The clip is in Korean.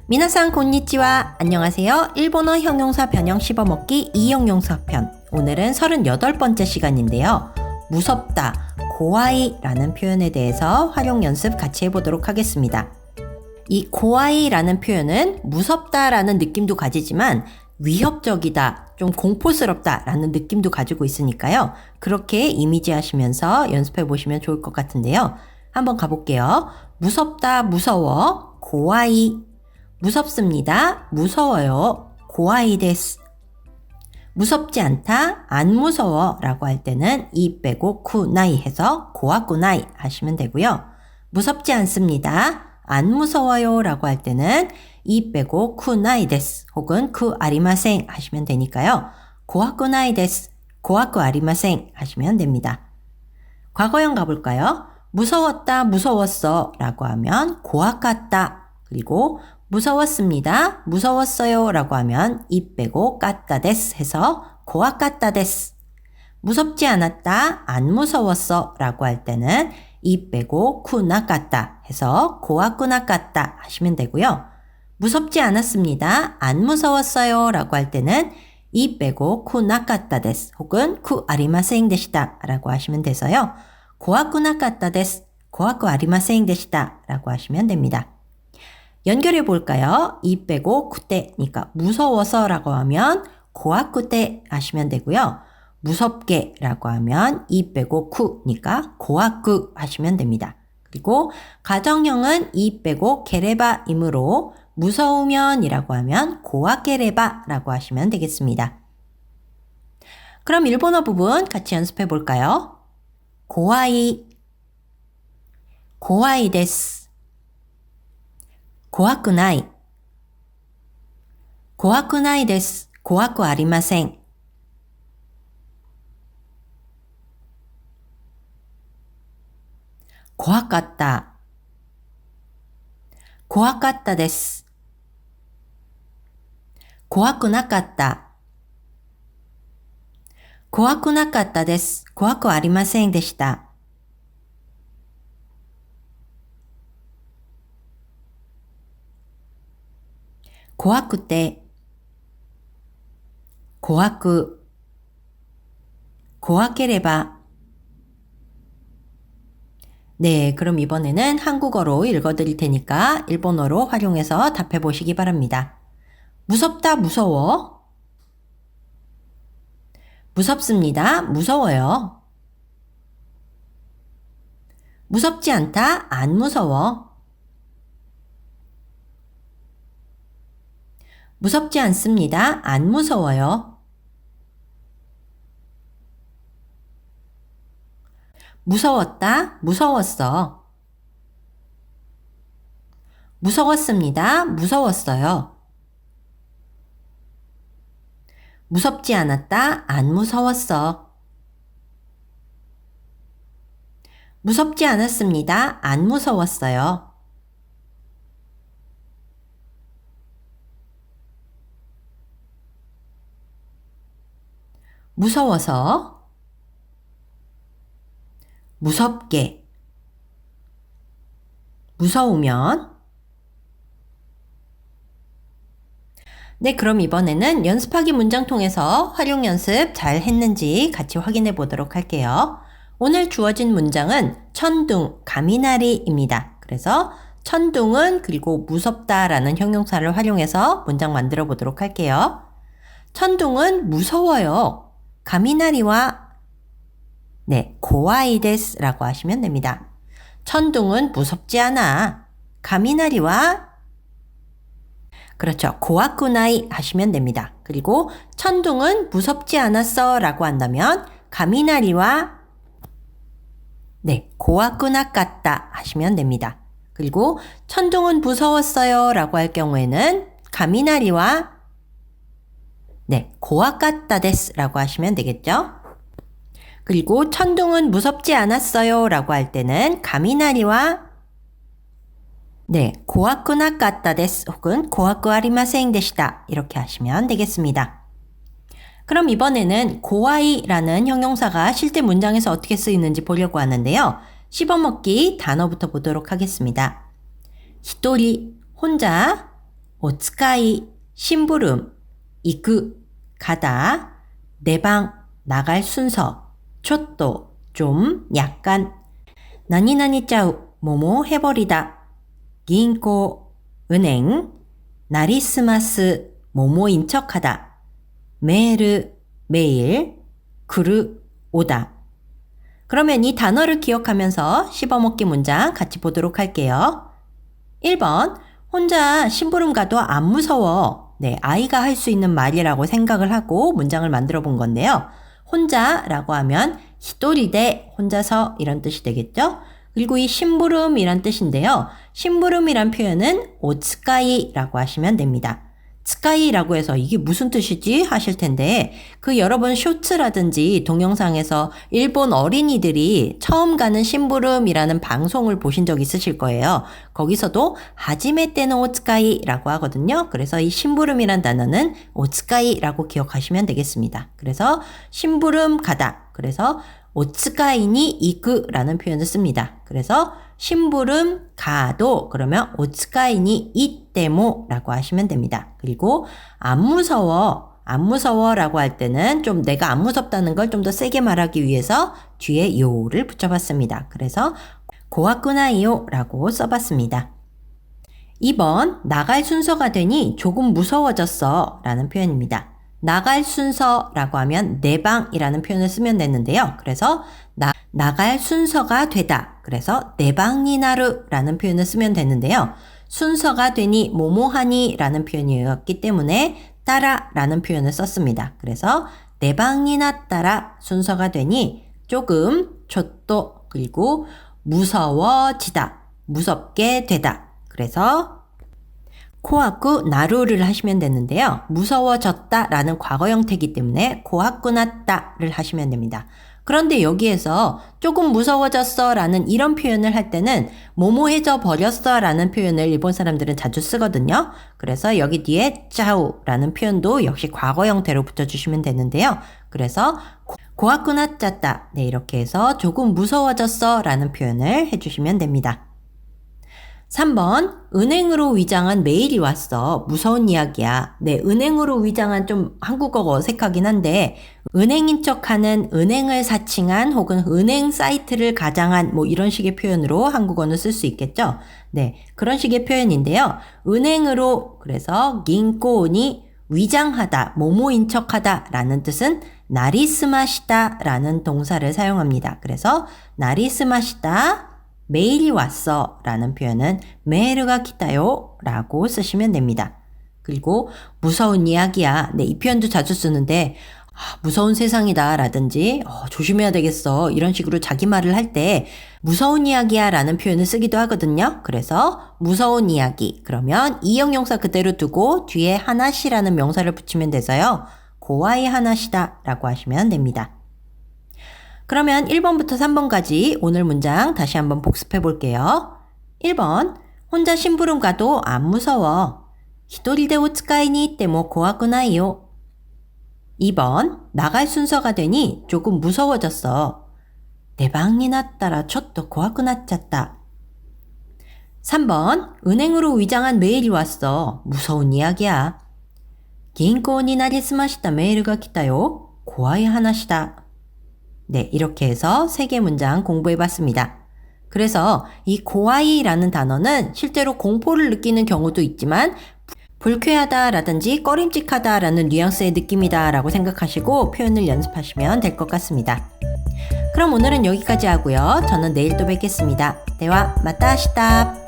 미나상 곤니치와 안녕하세요. 일본어 형용사 변형 씹어먹기 2형용사 편. 오늘은 38번째 시간인데요. 무섭다, 고아이 라는 표현에 대해서 활용 연습 같이 해보도록 하겠습니다. 이 고아이 라는 표현은 무섭다 라는 느낌도 가지지만 위협적이다, 좀 공포스럽다 라는 느낌도 가지고 있으니까요. 그렇게 이미지 하시면서 연습해 보시면 좋을 것 같은데요. 한번 가볼게요. 무섭다, 무서워, 고아이. 무섭습니다, 무서워요, 고아이 데스. 무섭지 않다, 안 무서워 라고 할 때는 이 빼고 쿠나이 해서 고아쿠나이 하시면 되고요. 무섭지 않습니다, 안 무서워요 라고 할 때는 이 빼고 쿠나이 데스 혹은 쿠 아리마생 하시면 되니까요. 고아쿠나이 데스, 고아쿠 아리마생 하시면 됩니다. 과거형 가볼까요? 무서웠다, 무서웠어 라고 하면 고아깠다. 그리고 무서웠습니다, 무서웠어요 라고 하면 이 빼고 까따 데스 해서 고아까따 데스. 무섭지 않았다, 안 무서웠어 라고 할 때는 이 빼고 쿠나까따 해서 고아쿠나까따 하시면 되고요. 무섭지 않았습니다, 안 무서웠어요 라고 할 때는 이 빼고 쿠나까따 데스 혹은 쿠 아리마생 데시다 라고 하시면 돼서요. 고아쿠나까따 데스, 고아쿠 아리마생 데시다 라고 하시면 됩니다. 연결해 볼까요? 이 빼고 쿠떼니까 무서워서 라고 하면 고아쿠떼 하시면 되고요. 무섭게 라고 하면 이 빼고 쿠니까 고아쿠 하시면 됩니다. 그리고 가정형은 이 빼고 게레바이므로 무서우면 이라고 하면 고아게레바 라고 하시면 되겠습니다. 그럼 일본어 부분 같이 연습해 볼까요? 고아이, 고아이 데스. 怖くない。怖くないです。怖くありません。怖かった。怖かったです。怖くなかった。怖くなかったです。怖くありませんでした。怖くて、怖く、怖ければ. 네, 그럼 이번에는 한국어로 읽어드릴 테니까 일본어로 활용해서 답해 보시기 바랍니다. 무섭다, 무서워. 무섭습니다, 무서워요. 무섭지 않다, 안 무서워. 무섭지 않습니다, 안 무서워요. 무서웠다, 무서웠어. 무서웠습니다, 무서웠어요. 무섭지 않았다, 안 무서웠어. 무섭지 않았습니다, 안 무서웠어요. 무서워서, 무섭게, 무서우면. 네, 그럼 이번에는 연습하기 문장 통해서 활용 연습 잘 했는지 같이 확인해 보도록 할게요. 오늘 주어진 문장은 천둥, 가미나리입니다. 그래서 천둥은 그리고 무섭다라는 형용사를 활용해서 문장 만들어 보도록 할게요. 천둥은 무서워요. 가미나리와 네, 고아이 데스 라고 하시면 됩니다. 천둥은 무섭지 않아. 가미나리와 그렇죠. 고아쿠나이 하시면 됩니다. 그리고 천둥은 무섭지 않았어 라고 한다면 가미나리와 네, 고아쿠나까따 하시면 됩니다. 그리고 천둥은 무서웠어요 라고 할 경우에는 가미나리와 네, 고아까따 데스 라고 하시면 되겠죠. 그리고 천둥은 무섭지 않았어요 라고 할 때는 가미나리와 네, 고아쿠나까따 데스 혹은 고아쿠 아리마생 데시다 이렇게 하시면 되겠습니다. 그럼 이번에는 고아이라는 형용사가 실제 문장에서 어떻게 쓰이는지 보려고 하는데요. 씹어먹기 단어부터 보도록 하겠습니다. 히토리, 혼자, 오츠카이, 심부름, 이쿠, 가다, 내 방, 나갈 순서, 초또, 좀, 약간, 나니나니 짜우, 뭐뭐 해버리다, 긴코, 은행, 나리스마스, 뭐뭐인 척하다, 메ール, 메일, 구르, 오다. 그러면 이 단어를 기억하면서 씹어먹기 문장 같이 보도록 할게요. 1번, 혼자 심부름 가도 안 무서워. 네, 아이가 할 수 있는 말이라고 생각을 하고 문장을 만들어 본 건데요. 혼자라고 하면 히토리데, 혼자서 이런 뜻이 되겠죠? 그리고 이 심부름이란 뜻인데요. 심부름이란 표현은 오츠카이라고 하시면 됩니다. 츠카이라고 해서 이게 무슨 뜻이지 하실 텐데 그 여러분 쇼츠라든지 동영상에서 일본 어린이들이 처음 가는 심부름이라는 방송을 보신 적 있으실 거예요. 거기서도 하지메 때는 오츠카이라고 하거든요. 그래서 이 심부름이란 단어는 오츠카이라고 기억하시면 되겠습니다. 그래서 심부름 가다. 그래서 오츠카이니 이쿠라는 표현을 씁니다. 그래서 심부름 가도 그러면 오츠카이니 이때모라고 하시면 됩니다. 그리고 안 무서워라고 할 때는 좀 내가 안 무섭다는 걸 좀 더 세게 말하기 위해서 뒤에 요를 붙여봤습니다. 그래서 고와쿠나이요라고 써봤습니다. 2번 나갈 순서가 되니 조금 무서워졌어 라는 표현입니다. 나갈 순서라고 하면 내 방이라는 표현을 쓰면 되는데요. 그래서 나갈 순서가 되다. 그래서 내 방이 나르라는 표현을 쓰면 되는데요. 순서가 되니 뭐뭐하니 라는 표현이었기 때문에 따라라는 표현을 썼습니다. 그래서 내 방이 났다라 순서가 되니 조금 좆도 그리고 무서워지다. 무섭게 되다. 그래서 코하쿠 나루를 하시면 되는데요. 무서워졌다 라는 과거 형태이기 때문에 코하쿠 났다를 하시면 됩니다. 그런데 여기에서 조금 무서워졌어 라는 이런 표현을 할 때는 모모해져 버렸어 라는 표현을 일본 사람들은 자주 쓰거든요. 그래서 여기 뒤에 짜우 라는 표현도 역시 과거 형태로 붙여주시면 되는데요. 그래서 코하쿠 났졌다. 네, 이렇게 해서 조금 무서워졌어 라는 표현을 해주시면 됩니다. 3번 은행으로 위장한 메일이 왔어. 무서운 이야기야. 네, 은행으로 위장한 좀 한국어가 어색하긴 한데 은행인 척하는, 은행을 사칭한 혹은 은행 사이트를 가장한 뭐 이런 식의 표현으로 한국어는 쓸 수 있겠죠. 네, 그런 식의 표현인데요. 은행으로 그래서 긴코니 위장하다, 모모인 척하다 라는 뜻은 나리스마시다 라는 동사를 사용합니다. 그래서 나리스마시다 메일이 왔어 라는 표현은 메일가 기타요 라고 쓰시면 됩니다. 그리고 무서운 이야기야. 네, 이 표현도 자주 쓰는데 무서운 세상이다 라든지 조심해야 되겠어 이런 식으로 자기 말을 할 때 무서운 이야기야 라는 표현을 쓰기도 하거든요. 그래서 무서운 이야기 그러면 이형용사 그대로 두고 뒤에 하나시라는 명사를 붙이면 돼서요. 고와이 하나시다 라고 하시면 됩니다. 그러면 1번부터 3번까지 오늘 문장 다시 한번 복습해 볼게요. 1번 혼자 심부름 가도 안 무서워. 히토리데 오츠카이니 이때모 고와쿠나이요. 2번 나갈 순서가 되니 조금 무서워졌어. 내 방이 났다라 쳤또 고와쿠나쳤다. 3번 은행으로 위장한 메일이 왔어. 무서운 이야기야. 긴코니 나리스마시다 메일가 기타요. 고와이 하나시다. 네, 이렇게 해서 3개 문장 공부해 봤습니다. 그래서 이 고와이라는 단어는 실제로 공포를 느끼는 경우도 있지만 불쾌하다 라든지 꺼림칙하다 라는 뉘앙스의 느낌이다 라고 생각하시고 표현을 연습하시면 될 것 같습니다. 그럼 오늘은 여기까지 하고요. 저는 내일 또 뵙겠습니다. 대화 마타 아시다.